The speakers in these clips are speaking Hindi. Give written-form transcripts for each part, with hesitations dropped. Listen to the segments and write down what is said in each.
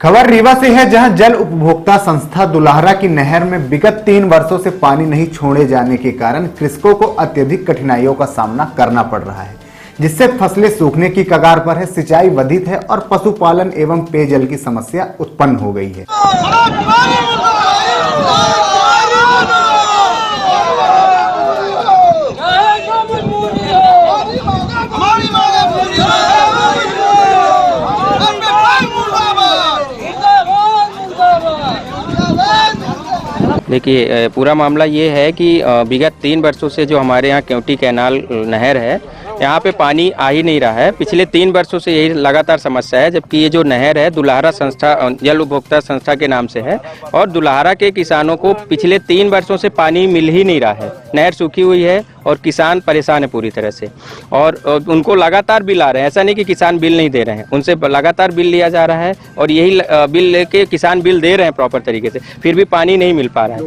खबर रीवा से है, जहां जल उपभोक्ता संस्था दुल्हारा की नहर में विगत 3 वर्षों से पानी नहीं छोड़े जाने के कारण कृषकों को अत्यधिक कठिनाइयों का सामना करना पड़ रहा है, जिससे फसलें सूखने की कगार पर है, सिंचाई बाधित है और पशुपालन एवं पेयजल की समस्या उत्पन्न हो गई है। देखिए, पूरा मामला ये है कि विगत 3 वर्षों से जो हमारे यहाँ केवटी कैनाल नहर है, यहाँ पे पानी आ ही नहीं रहा है। पिछले 3 वर्षों से यही लगातार समस्या है, जबकि ये जो नहर है दुल्हारा संस्था जल उपभोक्ता संस्था के नाम से है और दुल्हारा के किसानों को पिछले 3 वर्षों से पानी मिल ही नहीं रहा है। नहर सूखी हुई है और किसान परेशान है पूरी तरह से, और उनको लगातार बिल आ रहे हैं। ऐसा नहीं कि किसान बिल नहीं दे रहे हैं, उनसे लगातार बिल लिया जा रहा है और यही बिल लेके किसान बिल दे रहे हैं प्रॉपर तरीके से, फिर भी पानी नहीं मिल पा रहा है।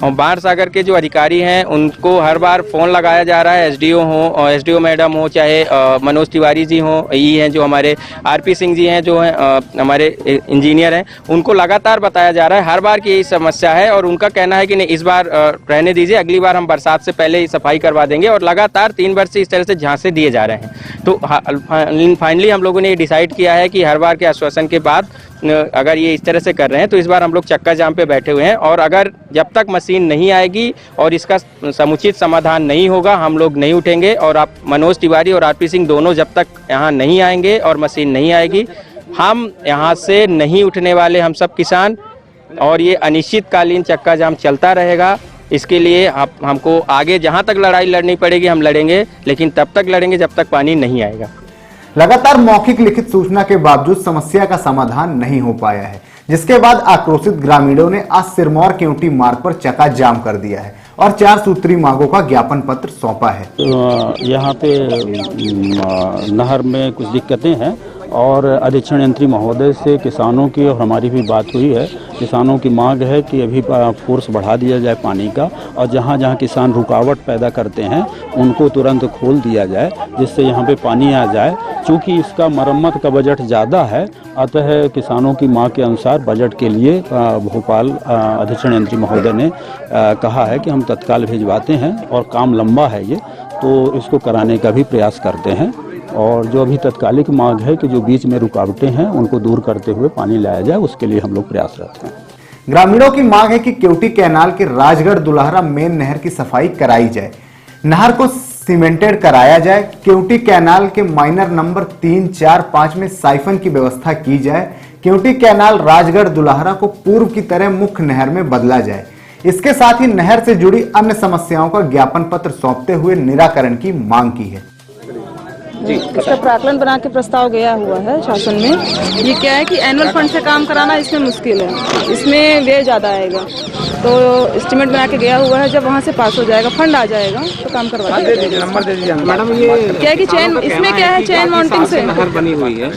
और बाढ़ सागर के जो अधिकारी हैं उनको हर बार फोन लगाया जा रहा है, एसडीओ हो, एसडीओ मैडम हो, चाहे मनोज तिवारी जी हो, ई हैं जो हमारे आरपी सिंह जी हैं जो हैं हमारे इंजीनियर हैं, उनको लगातार बताया जा रहा है। हर बार की यही समस्या है और उनका कहना है कि नहीं, इस बार रहने दीजिए, अगली बार हम बरसात से पहले ही सफाई करवा देंगे। और लगातार 3 वर्ष से इस तरह से झांसे दिए जा रहे हैं। तो फाइनली हम लोगों ने ये डिसाइड किया है कि हर बार के आश्वासन के बाद अगर ये इस तरह से कर रहे हैं तो इस बार हम लोग चक्का जाम पे बैठे हुए हैं, और अगर जब तक मशीन नहीं आएगी और इसका समुचित समाधान नहीं होगा हम लोग नहीं उठेंगे। और आप मनोज तिवारी और आरपी सिंह दोनों जब तक यहाँ नहीं आएंगे और मशीन नहीं आएगी, हम यहाँ से नहीं उठने वाले, हम सब किसान। और ये अनिश्चितकालीन चक्का जाम चलता रहेगा। इसके लिए हमको आगे जहाँ तक लड़ाई लड़नी पड़ेगी हम लड़ेंगे, लेकिन तब तक लड़ेंगे जब तक पानी नहीं आएगा। लगातार मौखिक लिखित सूचना के बावजूद समस्या का समाधान नहीं हो पाया है, जिसके बाद आक्रोशित ग्रामीणों ने आज सिरमौर केवटी मार्ग पर चक्का जाम कर दिया है और 4 सूत्री मांगों का ज्ञापन पत्र सौंपा है। यहाँ पे नहर में कुछ दिक्कतें हैं और अधीक्षण यंत्री महोदय से किसानों की और हमारी भी बात हुई है। किसानों की मांग है कि अभी फोर्स बढ़ा दिया जाए पानी का, और जहाँ जहाँ किसान रुकावट पैदा करते हैं उनको तुरंत खोल दिया जाए, जिससे यहाँ पे पानी आ जाए। चूँकि इसका मरम्मत का बजट ज़्यादा है, अतः किसानों की मांग के अनुसार बजट के लिए भोपाल अधीक्षण यंत्री महोदय ने कहा है कि हम तत्काल भिजवाते हैं, और काम लंबा है ये, तो इसको कराने का भी प्रयास करते हैं। और जो अभी तत्कालिक मांग है कि जो बीच में रुकावटें हैं उनको दूर करते हुए पानी लाया जाए, उसके लिए हम लोग प्रयासरत हैं। ग्रामीणों की मांग है कि केवटी कैनाल के राजगढ़ दुल्हारा मेन नहर की सफाई कराई जाए, नहर को सीमेंटेड कराया जाए, केवटी कैनाल के माइनर नंबर 3, 4, 5 में साइफन की व्यवस्था की जाए, केवटी कैनाल राजगढ़ दुल्हारा को पूर्व की तरह मुख्य नहर में बदला जाए। इसके साथ ही नहर से जुड़ी अन्य समस्याओं का ज्ञापन पत्र सौंपते हुए निराकरण की मांग की है। इसका प्राक्कलन बना के प्रस्ताव गया हुआ है शासन में। ये क्या है कि एनुअल फंड से काम कराना इसमें मुश्किल है, इसमें व्यय ज्यादा आएगा, तो एस्टिमेट बना के गया हुआ है। जब वहाँ से पास हो जाएगा, फंड आ जाएगा तो काम करवा देंगे। नंबर दे दीजिए मैडम। ये क्या है कि चेन, इसमें क्या है, चेन माउंटिंग से नहर बनी हुई है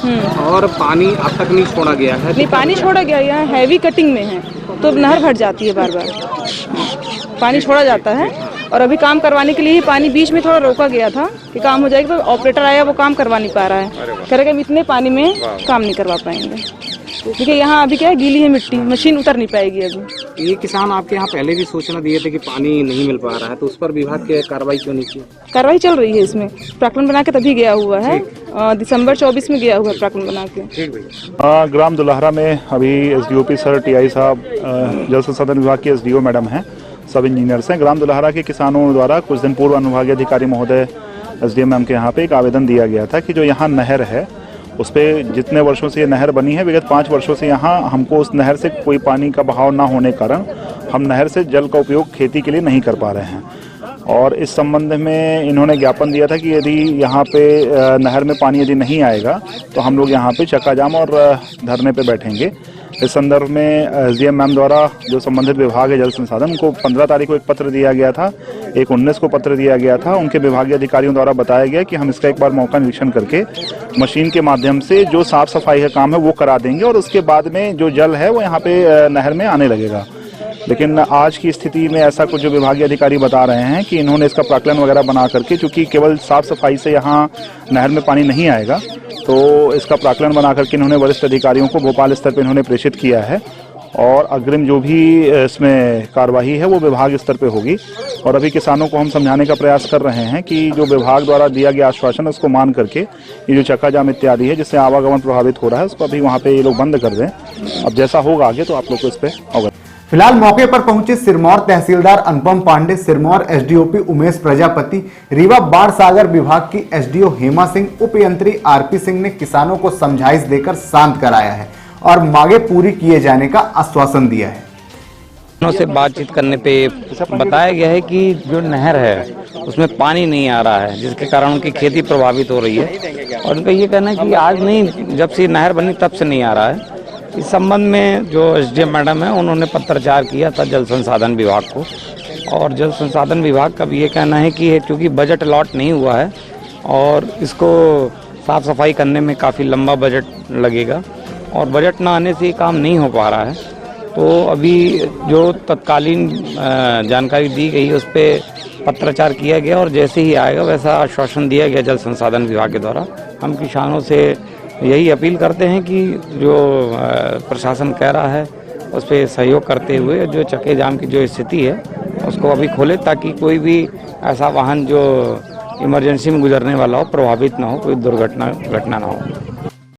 और पानी अब तक नहीं छोड़ा गया है। नहीं, पानी छोड़ा गया, यहाँ हैवी कटिंग में है तो नहर भर जाती है, बार बार पानी छोड़ा जाता है। और अभी काम करवाने के लिए ही पानी बीच में थोड़ा रोका गया था कि काम हो जाएगा, तो ऑपरेटर आया, वो काम करवा नहीं पा रहा है, करेगा इतने पानी में काम नहीं करवा पाएंगे। देखिए यहाँ अभी क्या है, गीली है मिट्टी, मशीन उतर नहीं पाएगी अभी। ये किसान आपके यहाँ पहले भी सूचना दिए थे कि पानी नहीं मिल पा रहा है, तो उस पर विभाग की कार्रवाई क्यों नहीं की? कार्रवाई चल रही है, इसमें प्राक्कलन बना के तभी गया हुआ है, दिसंबर 24 में गया हुआ है प्राक्कलन बना के। ग्राम दुल्हारा में अभी एसडीओपी सर, टीआई साहब, जल संसाधन विभाग के एसडीओ मैडम हैं, सब इंजीनियर्स हैं। ग्राम दुल्हारा के किसानों द्वारा कुछ दिन पूर्व अनुविभागीय अधिकारी महोदय एसडीएम मैम के यहाँ पे एक आवेदन दिया गया था कि जो यहाँ नहर है उस पर जितने वर्षों से ये नहर बनी है, विगत 5 वर्षों से यहाँ हमको उस नहर से कोई पानी का बहाव ना होने के कारण हम नहर से जल का उपयोग खेती के लिए नहीं कर पा रहे हैं। और इस संबंध में इन्होंने ज्ञापन दिया था कि यदि यहाँ पे नहर में पानी यदि नहीं आएगा तो हम लोग यहाँ पे चक्का जाम और धरने पे बैठेंगे। इस संदर्भ में एसडीएम मैम द्वारा जो संबंधित विभाग है जल संसाधन, उनको 15 तारीख को एक पत्र दिया गया था, एक 19 को पत्र दिया गया था। उनके विभागीय अधिकारियों द्वारा बताया गया कि हम इसका एक बार मौका निरीक्षण करके मशीन के माध्यम से जो साफ सफाई का काम है वो करा देंगे, और उसके बाद में जो जल है वो यहाँ पे नहर में आने लगेगा। लेकिन आज की स्थिति में ऐसा कुछ जो विभागीय अधिकारी बता रहे हैं कि इन्होंने इसका प्राक्कलन वगैरह बना करके, चूंकि केवल साफ सफाई से यहाँ नहर में पानी नहीं आएगा, तो इसका प्राक्कलन बना करके इन्होंने वरिष्ठ अधिकारियों को भोपाल स्तर पर इन्होंने प्रेषित किया है और अग्रिम जो भी इसमें कार्यवाही है वो विभाग स्तर पे होगी। और अभी किसानों को हम समझाने का प्रयास कर रहे हैं कि जो विभाग द्वारा दिया गया आश्वासन उसको मान करके ये जो चक्का जाम इत्यादि है जिससे आवागमन प्रभावित हो रहा है उसको अभी वहाँ पे ये लोग बंद कर दें। अब जैसा होगा आगे तो आप लोग को इस पे अवगत। फिलहाल मौके पर पहुंचे सिरमौर तहसीलदार अनुपम पांडे, सिरमौर एसडीओपी उमेश प्रजापति, रीवा बाढ़ सागर विभाग की एसडीओ हेमा सिंह, उप यंत्री आरपी सिंह ने किसानों को समझाइश देकर शांत कराया है और मांगे पूरी किए जाने का आश्वासन दिया है। से बातचीत करने पे बताया गया है कि जो नहर है उसमें पानी नहीं आ रहा है, जिसके कारण उनकी खेती प्रभावित हो रही है और उनका ये कहना है कि आज नहीं, जब से नहर बनी तब से नहीं आ रहा है। इस संबंध में जो एसडीएम मैडम है उन्होंने पत्राचार किया था जल संसाधन विभाग को और जल संसाधन विभाग का भी ये कहना है कि चूँकि बजट अलॉट नहीं हुआ है और इसको साफ सफाई करने में काफ़ी लंबा बजट लगेगा और बजट ना आने से ये काम नहीं हो पा रहा है। तो अभी जो तत्कालीन जानकारी दी गई उस पर पत्राचार किया गया और जैसे ही आएगा वैसा आश्वासन दिया गया जल संसाधन विभाग के द्वारा। हम किसानों से यही अपील करते हैं कि जो प्रशासन कह रहा है उस पर सहयोग करते हुए जो चक्के जाम की जो स्थिति है उसको अभी खोले ताकि कोई भी ऐसा वाहन जो इमरजेंसी में गुजरने वाला हो प्रभावित ना हो, कोई दुर्घटना ना हो।